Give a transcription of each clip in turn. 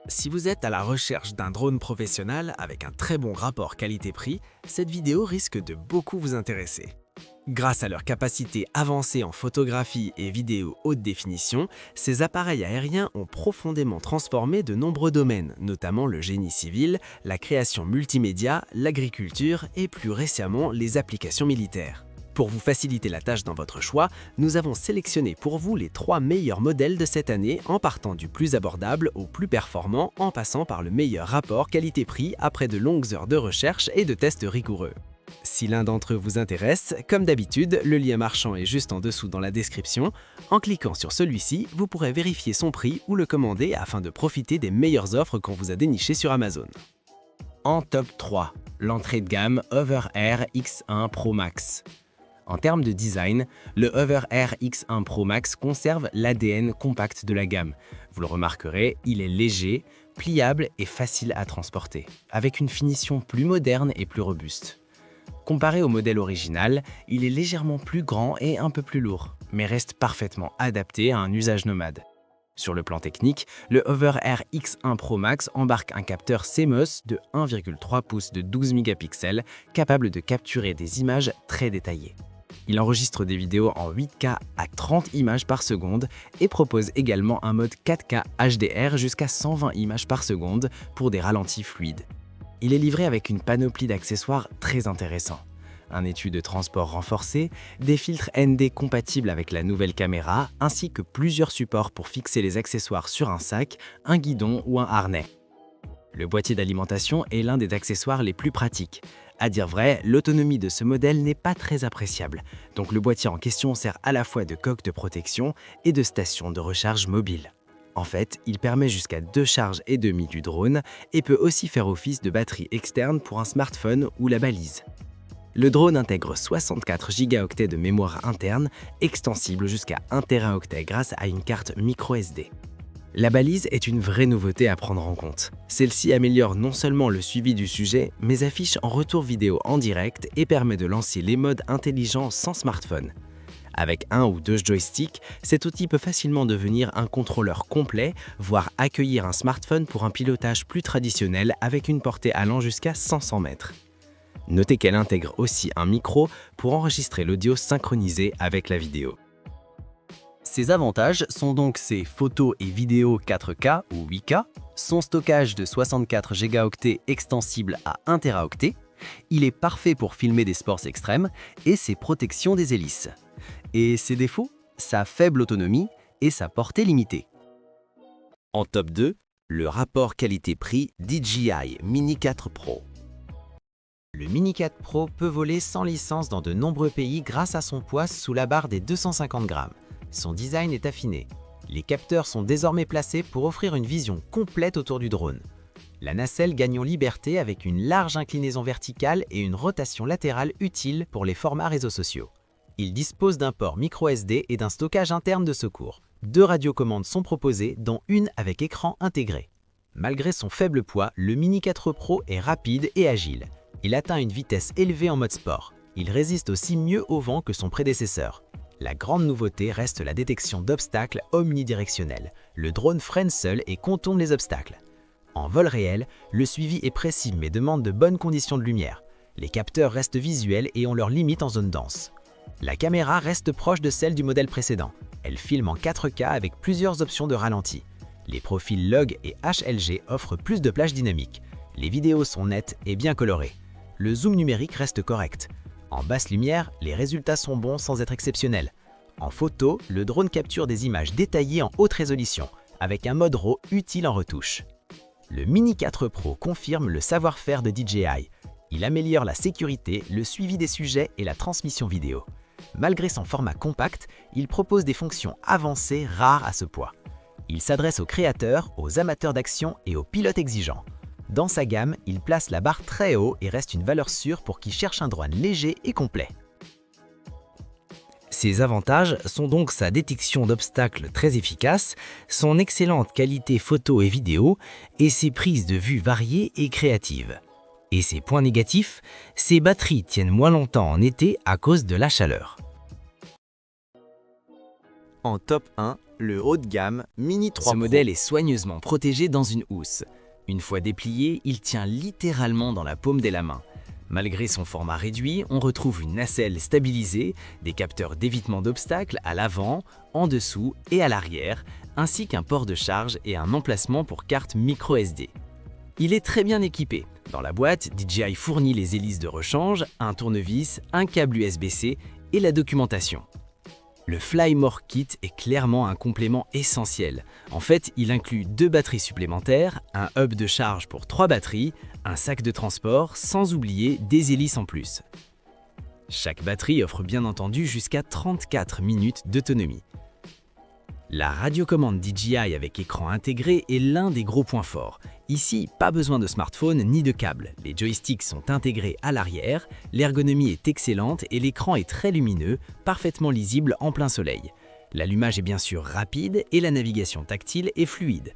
Si vous êtes à la recherche d'un drone professionnel avec un très bon rapport qualité-prix, cette vidéo risque de beaucoup vous intéresser. Grâce à leur capacité avancée en photographie et vidéo haute définition, ces appareils aériens ont profondément transformé de nombreux domaines, notamment le génie civil, la création multimédia, l'agriculture et plus récemment les applications militaires. Pour vous faciliter la tâche dans votre choix, nous avons sélectionné pour vous les 3 meilleurs modèles de cette année en partant du plus abordable au plus performant en passant par le meilleur rapport qualité-prix après de longues heures de recherche et de tests rigoureux. Si l'un d'entre eux vous intéresse, comme d'habitude, le lien marchand est juste en dessous dans la description. En cliquant sur celui-ci, vous pourrez vérifier son prix ou le commander afin de profiter des meilleures offres qu'on vous a dénichées sur Amazon. En top 3, l'entrée de gamme Hover Air X1 Pro Max. En termes de design, le Hover Air X1 Pro Max conserve l'ADN compact de la gamme. Vous le remarquerez, il est léger, pliable et facile à transporter, avec une finition plus moderne et plus robuste. Comparé au modèle original, il est légèrement plus grand et un peu plus lourd, mais reste parfaitement adapté à un usage nomade. Sur le plan technique, le Hover Air X1 Pro Max embarque un capteur CMOS de 1,3 pouces de 12 mégapixels, capable de capturer des images très détaillées. Il enregistre des vidéos en 8K à 30 images par seconde et propose également un mode 4K HDR jusqu'à 120 images par seconde pour des ralentis fluides. Il est livré avec une panoplie d'accessoires très intéressants. Un étui de transport renforcé, des filtres ND compatibles avec la nouvelle caméra, ainsi que plusieurs supports pour fixer les accessoires sur un sac, un guidon ou un harnais. Le boîtier d'alimentation est l'un des accessoires les plus pratiques. À dire vrai, l'autonomie de ce modèle n'est pas très appréciable, donc le boîtier en question sert à la fois de coque de protection et de station de recharge mobile. En fait, il permet jusqu'à 2 charges et demie du drone et peut aussi faire office de batterie externe pour un smartphone ou la balise. Le drone intègre 64 Go de mémoire interne, extensible jusqu'à 1 Teraoctet grâce à une carte microSD. La balise est une vraie nouveauté à prendre en compte. Celle-ci améliore non seulement le suivi du sujet, mais affiche en retour vidéo en direct et permet de lancer les modes intelligents sans smartphone. Avec un ou deux joysticks, cet outil peut facilement devenir un contrôleur complet, voire accueillir un smartphone pour un pilotage plus traditionnel avec une portée allant jusqu'à 500 mètres. Notez qu'elle intègre aussi un micro pour enregistrer l'audio synchronisé avec la vidéo. Ses avantages sont donc ses photos et vidéos 4K ou 8K, son stockage de 64 Go extensible à 1 Teraoctet, il est parfait pour filmer des sports extrêmes et ses protections des hélices. Et ses défauts, sa faible autonomie et sa portée limitée. En top 2, le rapport qualité-prix DJI Mini 4 Pro. Le Mini 4 Pro peut voler sans licence dans de nombreux pays grâce à son poids sous la barre des 250 grammes. Son design est affiné. Les capteurs sont désormais placés pour offrir une vision complète autour du drone. La nacelle gagne en liberté avec une large inclinaison verticale et une rotation latérale utile pour les formats réseaux sociaux. Il dispose d'un port microSD et d'un stockage interne de secours. 2 radiocommandes sont proposées, dont une avec écran intégré. Malgré son faible poids, le Mini 4 Pro est rapide et agile. Il atteint une vitesse élevée en mode sport. Il résiste aussi mieux au vent que son prédécesseur. La grande nouveauté reste la détection d'obstacles omnidirectionnels. Le drone freine seul et contourne les obstacles. En vol réel, le suivi est précis mais demande de bonnes conditions de lumière. Les capteurs restent visuels et ont leurs limites en zone dense. La caméra reste proche de celle du modèle précédent. Elle filme en 4K avec plusieurs options de ralenti. Les profils log et HLG offrent plus de plage dynamique. Les vidéos sont nettes et bien colorées. Le zoom numérique reste correct. En basse lumière, les résultats sont bons sans être exceptionnels. En photo, le drone capture des images détaillées en haute résolution, avec un mode RAW utile en retouche. Le Mini 4 Pro confirme le savoir-faire de DJI. Il améliore la sécurité, le suivi des sujets et la transmission vidéo. Malgré son format compact, il propose des fonctions avancées rares à ce poids. Il s'adresse aux créateurs, aux amateurs d'action et aux pilotes exigeants. Dans sa gamme, il place la barre très haut et reste une valeur sûre pour qui cherche un drone léger et complet. Ses avantages sont donc sa détection d'obstacles très efficace, son excellente qualité photo et vidéo et ses prises de vue variées et créatives. Et ses points négatifs, ses batteries tiennent moins longtemps en été à cause de la chaleur. En top 1, le haut de gamme Mini 3 Ce Pro. modèle est soigneusement protégé dans une housse. Une fois déplié, il tient littéralement dans la paume de la main. Malgré son format réduit, on retrouve une nacelle stabilisée, des capteurs d'évitement d'obstacles à l'avant, en dessous et à l'arrière, ainsi qu'un port de charge et un emplacement pour carte micro SD. Il est très bien équipé. Dans la boîte, DJI fournit les hélices de rechange, un tournevis, un câble USB-C et la documentation. Le Flymore Kit est clairement un complément essentiel. En fait, il inclut 2 batteries supplémentaires, un hub de charge pour 3 batteries, un sac de transport, sans oublier des hélices en plus. Chaque batterie offre bien entendu jusqu'à 34 minutes d'autonomie. La radiocommande DJI avec écran intégré est l'un des gros points forts. Ici, pas besoin de smartphone ni de câble. Les joysticks sont intégrés à l'arrière, l'ergonomie est excellente et l'écran est très lumineux, parfaitement lisible en plein soleil. L'allumage est bien sûr rapide et la navigation tactile est fluide.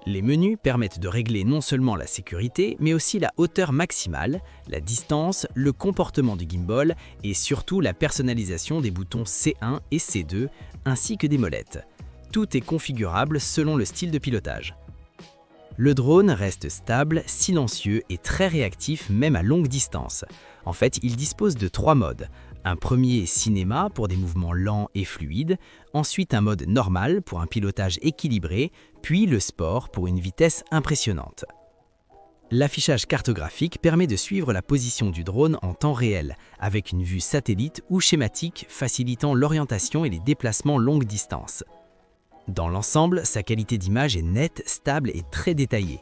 Les menus permettent de régler non seulement la sécurité, mais aussi la hauteur maximale, la distance, le comportement du gimbal et surtout la personnalisation des boutons C1 et C2, ainsi que des molettes. Tout est configurable selon le style de pilotage. Le drone reste stable, silencieux et très réactif même à longue distance. En fait, il dispose de 3 modes. Un premier cinéma pour des mouvements lents et fluides, ensuite un mode normal pour un pilotage équilibré, puis le sport pour une vitesse impressionnante. L'affichage cartographique permet de suivre la position du drone en temps réel, avec une vue satellite ou schématique facilitant l'orientation et les déplacements longue distance. Dans l'ensemble, sa qualité d'image est nette, stable et très détaillée.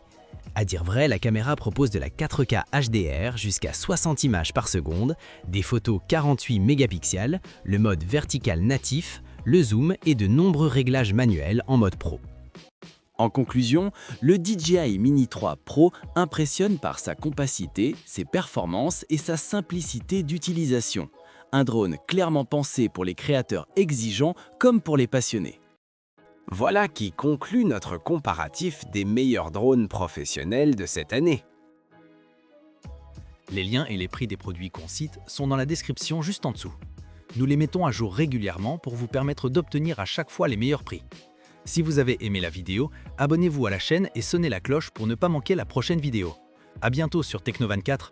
À dire vrai, la caméra propose de la 4K HDR jusqu'à 60 images par seconde, des photos 48 mégapixels, le mode vertical natif, le zoom et de nombreux réglages manuels en mode pro. En conclusion, le DJI Mini 3 Pro impressionne par sa compacité, ses performances et sa simplicité d'utilisation. Un drone clairement pensé pour les créateurs exigeants comme pour les passionnés. Voilà qui conclut notre comparatif des meilleurs drones professionnels de cette année. Les liens et les prix des produits qu'on cite sont dans la description juste en dessous. Nous les mettons à jour régulièrement pour vous permettre d'obtenir à chaque fois les meilleurs prix. Si vous avez aimé la vidéo, abonnez-vous à la chaîne et sonnez la cloche pour ne pas manquer la prochaine vidéo. À bientôt sur Techno24.